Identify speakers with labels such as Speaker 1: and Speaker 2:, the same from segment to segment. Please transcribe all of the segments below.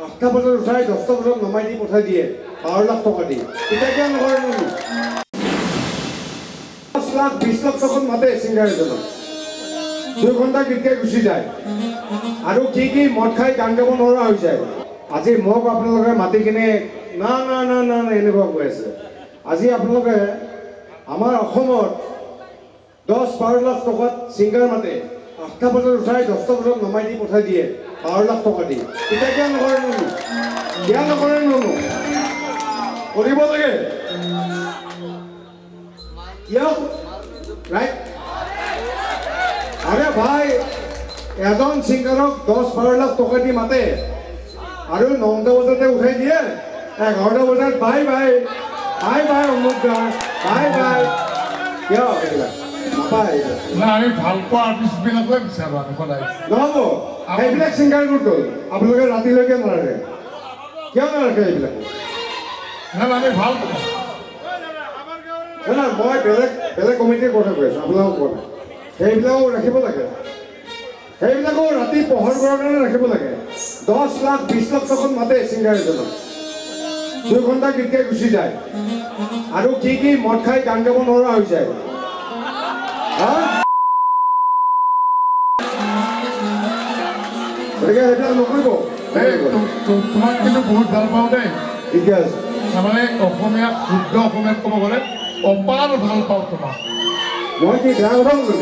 Speaker 1: 8টা বজাত উঠাই 10টা বজাত নমাই দি পঠাই দিয়ে 12 লাখ টকা দি এটা কিয় নকৰে নো 10 লাখ 20 লাখ টকা মাতে সিঙ্গাৰ এজনক 2 ঘণ্টা গীতকে গুচি যায় আৰু কি মদ খাই গান গাব নোৱাৰা হৈ যায় আজি মোক আপোনালোকে মাতি কিনে না না না না এনেকুৱা কৈ আছে আজি আপোনালোকে আমাৰ অসমত 10-12 লাখ টকাত সিঙ্গাৰ মাতে 8টা বজাত উঠাই 10টা বজাত নমাই দি পঠাই দিয়ে 12 লাখ টকা দি এটা কিয় নকৰে নো কৰিব লাগে ৰাইট আরে ভাই এজন সিঙ্গারক 10-12 লাখ টাকা দি মাতে আর 9টা বজাতে উঠাই দিয়ে 11টা বজাত বাই বাই অমুক গা বাই কিয় এলা নাপাই
Speaker 2: না আমি ভাল পোৱা আৰ্টিষ্ট বিলাকে বিচাৰো সদায়
Speaker 1: নহব এইবিলাক সিঙ্গাৰ গুটো আপোনালোকে ৰাতিলৈকে নাৰাখে কিয় নাৰাখে এইবিলাক
Speaker 2: না আমি ভাল
Speaker 1: না মই বেলেগ কমিটিৰ কথা কৈ আছো আপোনালোকক কোৱা নাই সেইবিলাকো ৰাখিব লাগে সেইবিলাকো ৰাতি পোহৰ কৰাৰ কাৰণে ৰাখিব লাগে 10 লাখ 20 লাখ টকা মাতে সিঙ্গাৰ এজনক 2 ঘণ্টা গীতকে গুচি যায় আৰু কি মদ খাই গান গাব নোৱাৰা হৈ যায় গতিকে সেইবিলাক নকৰিব
Speaker 2: তোমাক কিন্তু বহুত ভাল পাওঁ দেই
Speaker 1: ঠিকে আছে
Speaker 2: তাৰমানে অসমীয়া শুদ্ধ অসমীয়াত ক'ব গ'লে অপাৰ ভাল পাওঁ তোমাক
Speaker 1: মই কি বেয়া কথা ক'লো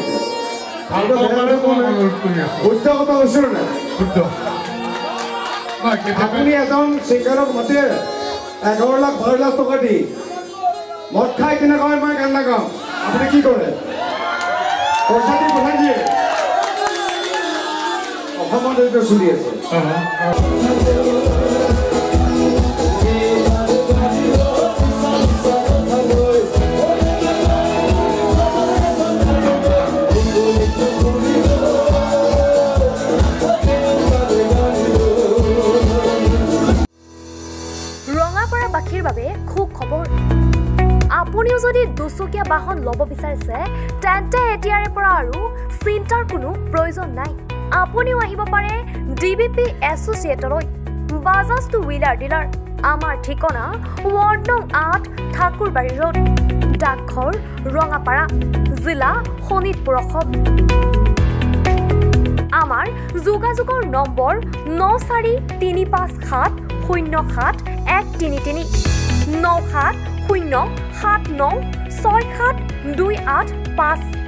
Speaker 1: শুদ্ধ কথা কৈছো নাই
Speaker 2: শুদ্ধ
Speaker 1: আপুনি এজন সিঙ্গাৰক মাতে 11 লাখ 12 লাখ টকা দি মদ খাই কিনে কয় মই গান নাগাওঁ আপুনি কি কৰে পইচা দি পঠাই দিয়ে অসমত এইটো চলি আছে
Speaker 3: বাখীৰ বাবে খুব খবৰ আপুনিও যদি দুচকীয়া বাহন ল'ব বিচাৰিছে তেন্তে এতিয়াৰে পৰা আৰু চিন্তাৰ কোনো প্ৰয়োজন নাই আপুনিও আহিব পাৰে ডিবিপি এছ'চিয়েটলৈ বাজাজ টু হুইলাৰ ডিলাৰ আমাৰ ঠিকনা ৱাৰ্ড নং 8 ঠাকুৰবাৰী ৰোড ডাকঘৰ ৰঙাপাৰা জিলা শোণিতপুৰ অসম আমাৰ যোগাযোগৰ নম্বৰ 9435707133 9707967285